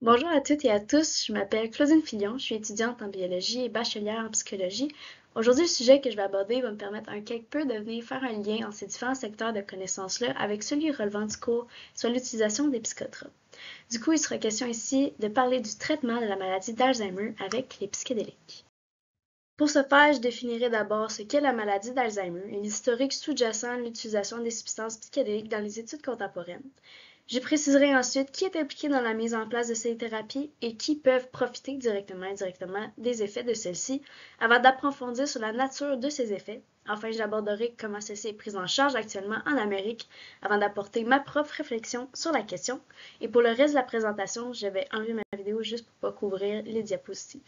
Bonjour à toutes et à tous, je m'appelle Claudine Fillon, je suis étudiante en biologie et bachelière en psychologie. Aujourd'hui, le sujet que je vais aborder va me permettre un quelque peu de venir faire un lien entre ces différents secteurs de connaissances-là avec celui relevant du cours sur l'utilisation des psychotropes. Du coup, il sera question ici de parler du traitement de la maladie d'Alzheimer avec les psychédéliques. Pour ce faire, je définirai d'abord ce qu'est la maladie d'Alzheimer et l'historique sous-jacent de l'utilisation des substances psychédéliques dans les études contemporaines. Je préciserai ensuite qui est impliqué dans la mise en place de ces thérapies et qui peuvent profiter directement et indirectement des effets de celles-ci, avant d'approfondir sur la nature de ces effets. Enfin, j'aborderai comment celle-ci est prise en charge actuellement en Amérique, avant d'apporter ma propre réflexion sur la question. Et pour le reste de la présentation, je vais enlever ma vidéo juste pour ne pas couvrir les diapositives.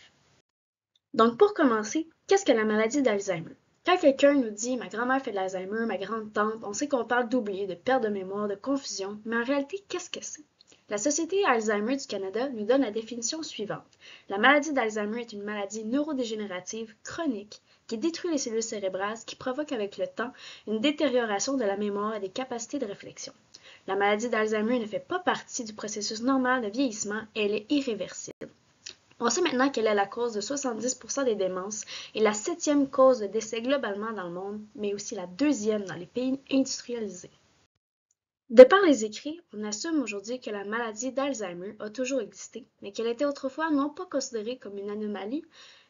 Donc, pour commencer, qu'est-ce que la maladie d'Alzheimer? Quand quelqu'un nous dit ma grand-mère fait de l'Alzheimer, ma grande-tante, on sait qu'on parle d'oublier, de perte de mémoire, de confusion, mais en réalité, qu'est-ce que c'est? La Société Alzheimer du Canada nous donne la définition suivante. La maladie d'Alzheimer est une maladie neurodégénérative chronique qui détruit les cellules cérébrales, qui provoque avec le temps une détérioration de la mémoire et des capacités de réflexion. La maladie d'Alzheimer ne fait pas partie du processus normal de vieillissement et elle est irréversible. On sait maintenant qu'elle est la cause de 70% des démences et la 7e cause de décès globalement dans le monde, mais aussi la 2e dans les pays industrialisés. De par les écrits, on assume aujourd'hui que la maladie d'Alzheimer a toujours existé, mais qu'elle était autrefois non pas considérée comme une anomalie,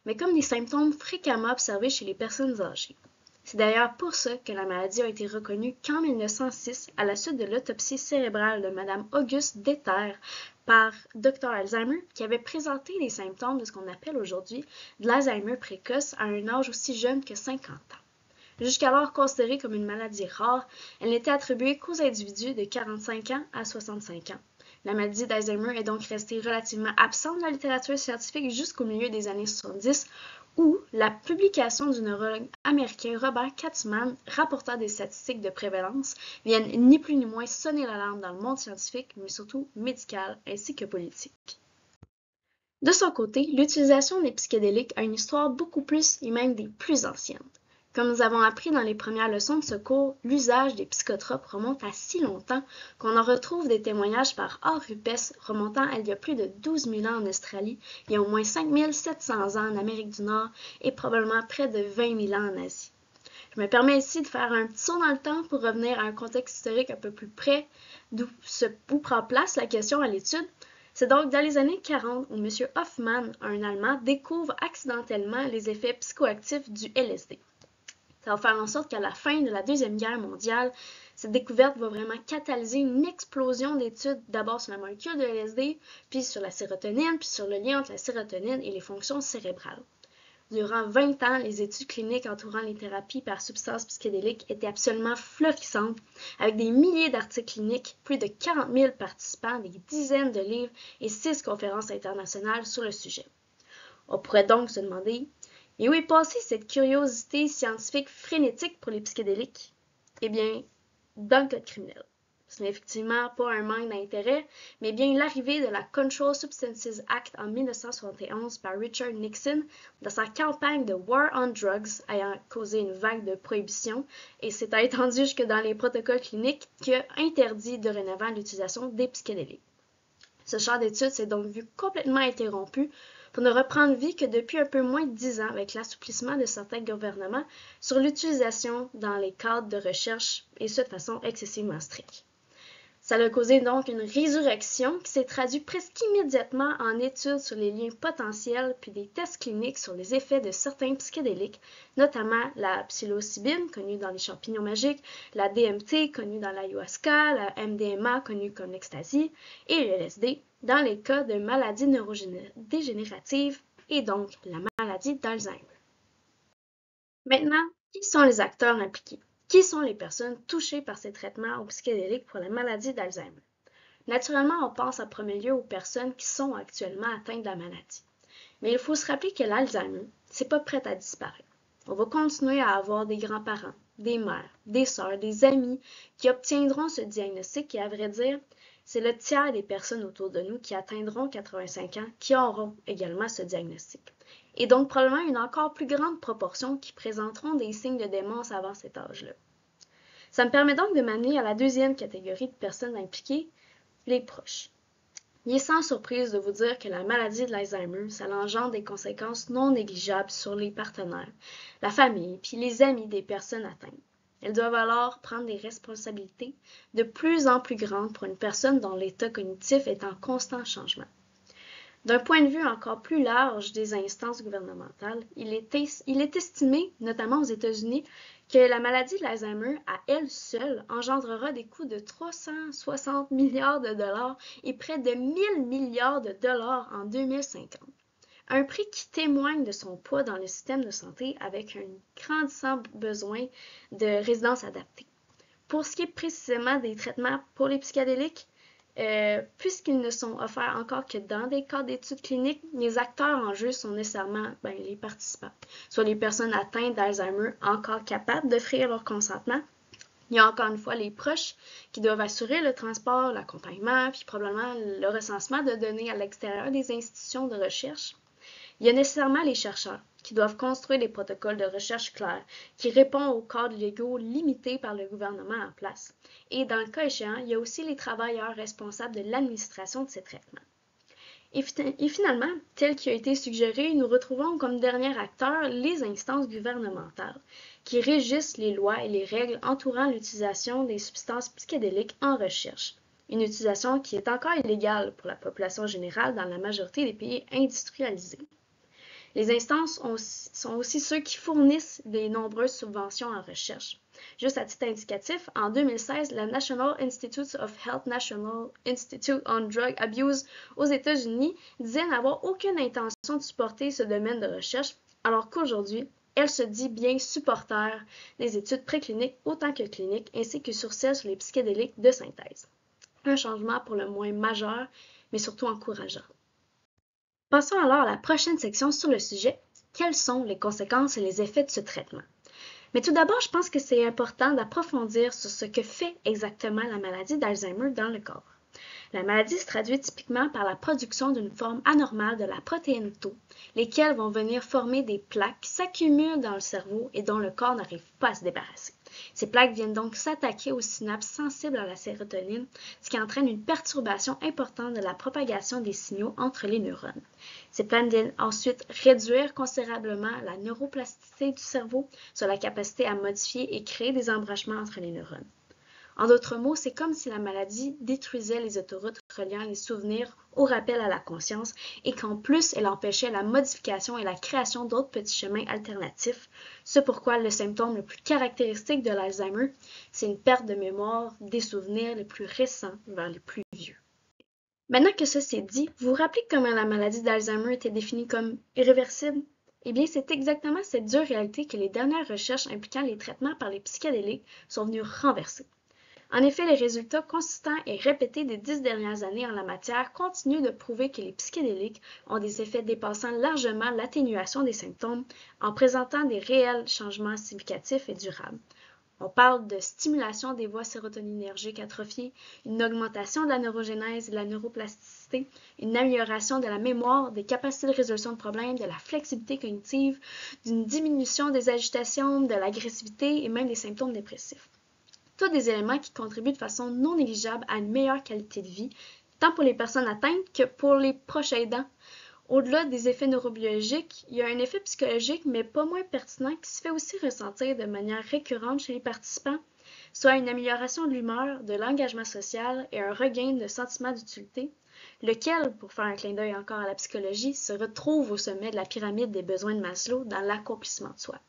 mais comme des symptômes fréquemment observés chez les personnes âgées. C'est d'ailleurs pour ça que la maladie a été reconnue qu'en 1906, à la suite de l'autopsie cérébrale de Mme Auguste Deter par Dr Alzheimer, qui avait présenté les symptômes de ce qu'on appelle aujourd'hui de l'Alzheimer précoce à un âge aussi jeune que 50 ans. Jusqu'alors considérée comme une maladie rare, elle n'était attribuée qu'aux individus de 45 ans à 65 ans. La maladie d'Alzheimer est donc restée relativement absente de la littérature scientifique jusqu'au milieu des années 70, où la publication du neurologue américain Robert Katzmann rapportant des statistiques de prévalence viennent ni plus ni moins sonner l'alarme dans le monde scientifique, mais surtout médical ainsi que politique. De son côté, l'utilisation des psychédéliques a une histoire beaucoup plus et même des plus anciennes. Comme nous avons appris dans les premières leçons de ce cours, l'usage des psychotropes remonte à si longtemps qu'on en retrouve des témoignages par A. Rupes remontant à il y a plus de 12 000 ans en Australie, il y a au moins 5 700 ans en Amérique du Nord et probablement près de 20 000 ans en Asie. Je me permets ici de faire un petit saut dans le temps pour revenir à un contexte historique un peu plus près d'où prend place la question à l'étude. C'est donc dans les années 40 où M. Hoffmann, un Allemand, découvre accidentellement les effets psychoactifs du LSD. Ça va faire en sorte qu'à la fin de la Deuxième Guerre mondiale, cette découverte va vraiment catalyser une explosion d'études d'abord sur la molécule de LSD, puis sur la sérotonine, puis sur le lien entre la sérotonine et les fonctions cérébrales. Durant 20 ans, les études cliniques entourant les thérapies par substances psychédéliques étaient absolument florissantes, avec des milliers d'articles cliniques, plus de 40 000 participants, des dizaines de livres et 6 conférences internationales sur le sujet. On pourrait donc se demander, mais où est passée cette curiosité scientifique frénétique pour les psychédéliques? Eh bien, dans le code criminel. Ce n'est effectivement pas un manque d'intérêt, mais bien l'arrivée de la Controlled Substances Act en 1971 par Richard Nixon dans sa campagne de War on Drugs ayant causé une vague de prohibition et s'est étendu jusque dans les protocoles cliniques qui a interdit dorénavant l'utilisation des psychédéliques. Ce champ d'études s'est donc vu complètement interrompu pour ne reprendre vie que depuis un peu moins de 10 ans avec l'assouplissement de certains gouvernements sur l'utilisation dans les cadres de recherche et ce de façon excessivement stricte. Ça a causé donc une résurrection qui s'est traduite presque immédiatement en études sur les liens potentiels puis des tests cliniques sur les effets de certains psychédéliques, notamment la psilocybine, connue dans les champignons magiques, la DMT, connue dans l'ayahuasca, la MDMA, connue comme l'ecstasy, et le LSD, dans les cas de maladies neurodégénératives et donc la maladie d'Alzheimer. Maintenant, qui sont les acteurs impliqués? Qui sont les personnes touchées par ces traitements aux psychédéliques pour la maladie d'Alzheimer? Naturellement, on pense en premier lieu aux personnes qui sont actuellement atteintes de la maladie. Mais il faut se rappeler que l'Alzheimer, c'est pas prêt à disparaître. On va continuer à avoir des grands-parents, des mères, des sœurs, des amis qui obtiendront ce diagnostic et à vrai dire, c'est le tiers des personnes autour de nous qui atteindront 85 ans qui auront également ce diagnostic. Et donc probablement une encore plus grande proportion qui présenteront des signes de démence avant cet âge-là. Ça me permet donc de m'amener à la deuxième catégorie de personnes impliquées, les proches. Il est sans surprise de vous dire que la maladie de l'Alzheimer, ça engendre des conséquences non négligeables sur les partenaires, la famille, puis les amis des personnes atteintes. Elles doivent alors prendre des responsabilités de plus en plus grandes pour une personne dont l'état cognitif est en constant changement. D'un point de vue encore plus large des instances gouvernementales, il est estimé, notamment aux États-Unis, que la maladie de l'Alzheimer, à elle seule, engendrera des coûts de 360 milliards de dollars et près de 1000 milliards de dollars en 2050. Un prix qui témoigne de son poids dans le système de santé avec un grandissant besoin de résidences adaptées. Pour ce qui est précisément des traitements pour les psychédéliques, puisqu'ils ne sont offerts encore que dans des cas d'études cliniques, les acteurs en jeu sont nécessairement les participants, soit les personnes atteintes d'Alzheimer encore capables d'offrir leur consentement. Il y a encore une fois les proches qui doivent assurer le transport, l'accompagnement, puis probablement le recensement de données à l'extérieur des institutions de recherche. Il y a nécessairement les chercheurs qui doivent construire des protocoles de recherche clairs qui répondent aux cadres légaux limités par le gouvernement en place. Et dans le cas échéant, il y a aussi les travailleurs responsables de l'administration de ces traitements. Et finalement, tel qu'il a été suggéré, nous retrouvons comme dernier acteur les instances gouvernementales qui régissent les lois et les règles entourant l'utilisation des substances psychédéliques en recherche. Une utilisation qui est encore illégale pour la population générale dans la majorité des pays industrialisés. Les instances sont aussi ceux qui fournissent les nombreuses subventions en recherche. Juste à titre indicatif, en 2016, la National Institutes of Health National Institute on Drug Abuse aux États-Unis disait n'avoir aucune intention de supporter ce domaine de recherche, alors qu'aujourd'hui, elle se dit bien supporter des études précliniques autant que cliniques, ainsi que sur celles sur les psychédéliques de synthèse. Un changement pour le moins majeur, mais surtout encourageant. Passons alors à la prochaine section sur le sujet. Quelles sont les conséquences et les effets de ce traitement? Mais tout d'abord, je pense que c'est important d'approfondir sur ce que fait exactement la maladie d'Alzheimer dans le corps. La maladie se traduit typiquement par la production d'une forme anormale de la protéine tau, lesquelles vont venir former des plaques qui s'accumulent dans le cerveau et dont le corps n'arrive pas à se débarrasser. Ces plaques viennent donc s'attaquer aux synapses sensibles à la sérotonine, ce qui entraîne une perturbation importante de la propagation des signaux entre les neurones. Ces plaques viennent ensuite réduire considérablement la neuroplasticité du cerveau, sur la capacité à modifier et créer des embranchements entre les neurones. En d'autres mots, c'est comme si la maladie détruisait les autoroutes reliant les souvenirs au rappel à la conscience et qu'en plus, elle empêchait la modification et la création d'autres petits chemins alternatifs. C'est pourquoi le symptôme le plus caractéristique de l'Alzheimer, c'est une perte de mémoire des souvenirs les plus récents vers les plus vieux. Maintenant que ceci est dit, vous vous rappelez comment la maladie d'Alzheimer était définie comme irréversible? Eh bien, c'est exactement cette dure réalité que les dernières recherches impliquant les traitements par les psychédéliques sont venues renverser. En effet, les résultats consistants et répétés des 10 dernières années en la matière continuent de prouver que les psychédéliques ont des effets dépassant largement l'atténuation des symptômes en présentant des réels changements significatifs et durables. On parle de stimulation des voies sérotoninergiques atrophiées, une augmentation de la neurogénèse et de la neuroplasticité, une amélioration de la mémoire, des capacités de résolution de problèmes, de la flexibilité cognitive, d'une diminution des agitations, de l'agressivité et même des symptômes dépressifs. Tous des éléments qui contribuent de façon non négligeable à une meilleure qualité de vie, tant pour les personnes atteintes que pour les proches aidants. Au-delà des effets neurobiologiques, il y a un effet psychologique, mais pas moins pertinent, qui se fait aussi ressentir de manière récurrente chez les participants, soit une amélioration de l'humeur, de l'engagement social et un regain de sentiment d'utilité, lequel, pour faire un clin d'œil encore à la psychologie, se retrouve au sommet de la pyramide des besoins de Maslow dans l'accomplissement de soi.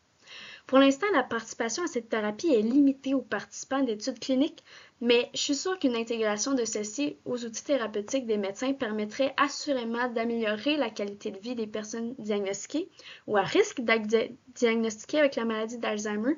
Pour l'instant, la participation à cette thérapie est limitée aux participants d'études cliniques, mais je suis sûre qu'une intégration de celle-ci aux outils thérapeutiques des médecins permettrait assurément d'améliorer la qualité de vie des personnes diagnostiquées ou à risque d'être diagnostiquées avec la maladie d'Alzheimer,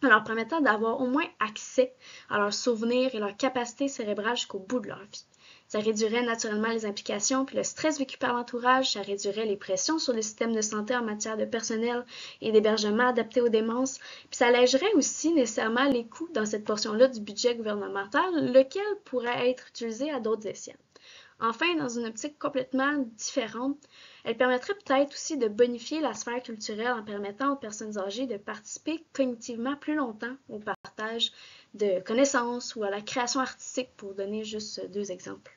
en leur permettant d'avoir au moins accès à leurs souvenirs et leurs capacités cérébrales jusqu'au bout de leur vie. Ça réduirait naturellement les implications puis le stress vécu par l'entourage, ça réduirait les pressions sur le système de santé en matière de personnel et d'hébergement adapté aux démences, puis ça allégerait aussi nécessairement les coûts dans cette portion-là du budget gouvernemental, lequel pourrait être utilisé à d'autres escients. Enfin, dans une optique complètement différente, elle permettrait peut-être aussi de bonifier la sphère culturelle en permettant aux personnes âgées de participer cognitivement plus longtemps au partage de connaissances ou à la création artistique, pour donner juste deux exemples.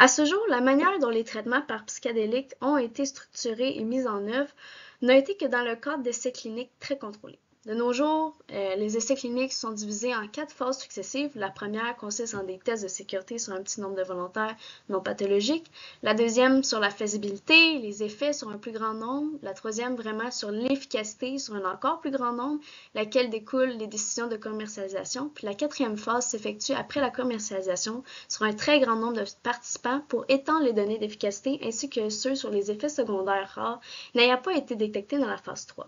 À ce jour, la manière dont les traitements par psychédéliques ont été structurés et mis en œuvre n'a été que dans le cadre d'essais cliniques très contrôlés. De nos jours, les essais cliniques sont divisés en 4 phases successives. La première consiste en des tests de sécurité sur un petit nombre de volontaires non pathologiques. La deuxième sur la faisabilité, les effets sur un plus grand nombre. La troisième vraiment sur l'efficacité sur un encore plus grand nombre, laquelle découle les décisions de commercialisation. Puis la quatrième phase s'effectue après la commercialisation sur un très grand nombre de participants pour étendre les données d'efficacité ainsi que ceux sur les effets secondaires rares n'ayant pas été détectés dans la phase 3.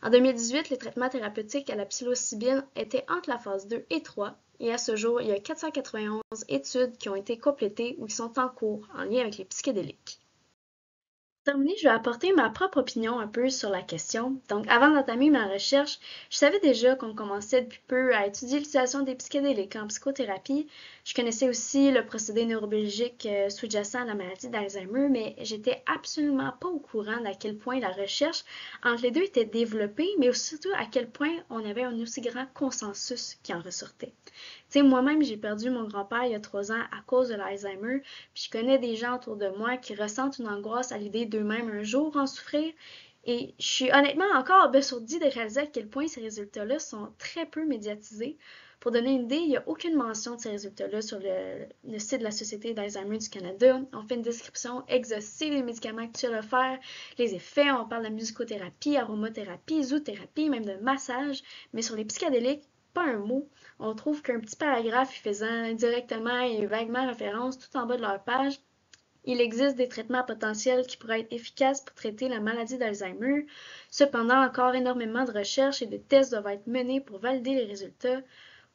En 2018, les traitements thérapeutiques à la psilocybine étaient entre la phase 2 et 3, et à ce jour, il y a 491 études qui ont été complétées ou qui sont en cours en lien avec les psychédéliques. Pour terminer, je vais apporter ma propre opinion un peu sur la question. Donc, avant d'entamer ma recherche, je savais déjà qu'on commençait depuis peu à étudier l'utilisation des psychédéliques en psychothérapie. Je connaissais aussi le procédé neurobiologique sous-jacent à la maladie d'Alzheimer, mais j'étais absolument pas au courant d'à quel point la recherche entre les deux était développée, mais surtout à quel point on avait un aussi grand consensus qui en ressortait. Tu sais, moi-même, j'ai perdu mon grand-père il y a 3 ans à cause de l'Alzheimer, puis je connais des gens autour de moi qui ressentent une angoisse à l'idée d'eux-mêmes un jour en souffrir, et je suis honnêtement encore abasourdie de réaliser à quel point ces résultats-là sont très peu médiatisés. Pour donner une idée, il n'y a aucune mention de ces résultats-là sur le site de la Société d'Alzheimer du Canada. On fait une description exhaustive des médicaments actuels offerts, les effets, on parle de musicothérapie, aromathérapie, zoothérapie, même de massage, mais sur les psychédéliques, pas un mot. On trouve qu'un petit paragraphe faisant indirectement et vaguement référence tout en bas de leur page. Il existe des traitements potentiels qui pourraient être efficaces pour traiter la maladie d'Alzheimer. Cependant, encore énormément de recherches et de tests doivent être menés pour valider les résultats.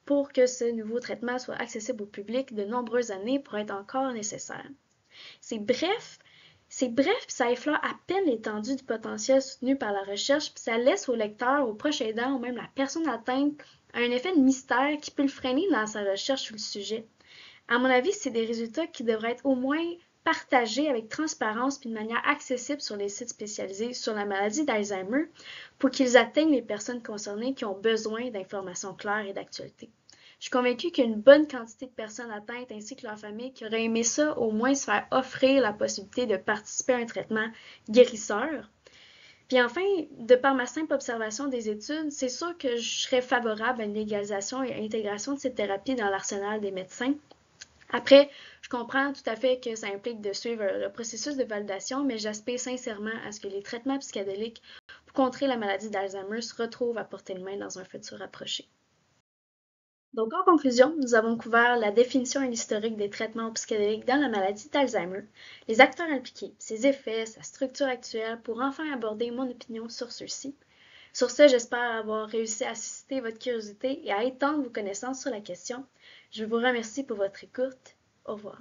Pour que ce nouveau traitement soit accessible au public, de nombreuses années pourraient être encore nécessaires. C'est bref, ça effleure à peine l'étendue du potentiel soutenu par la recherche, puis ça laisse au lecteur, au proche aidant ou même la personne atteinte un effet de mystère qui peut le freiner dans sa recherche sur le sujet. À mon avis, c'est des résultats qui devraient être au moins partagés avec transparence puis de manière accessible sur les sites spécialisés sur la maladie d'Alzheimer pour qu'ils atteignent les personnes concernées qui ont besoin d'informations claires et d'actualité. Je suis convaincue qu'il y a une bonne quantité de personnes atteintes ainsi que leurs familles qui auraient aimé ça au moins se faire offrir la possibilité de participer à un traitement guérisseur. Puis enfin, de par ma simple observation des études, c'est sûr que je serais favorable à une légalisation et à l'intégration de cette thérapie dans l'arsenal des médecins. Après, je comprends tout à fait que ça implique de suivre le processus de validation, mais j'aspire sincèrement à ce que les traitements psychédéliques pour contrer la maladie d'Alzheimer se retrouvent à portée de main dans un futur approché. Donc, en conclusion, nous avons couvert la définition et l'historique des traitements psychédéliques dans la maladie d'Alzheimer, les acteurs impliqués, ses effets, sa structure actuelle, pour enfin aborder mon opinion sur ceux-ci. Sur ce, j'espère avoir réussi à susciter votre curiosité et à étendre vos connaissances sur la question. Je vous remercie pour votre écoute. Au revoir.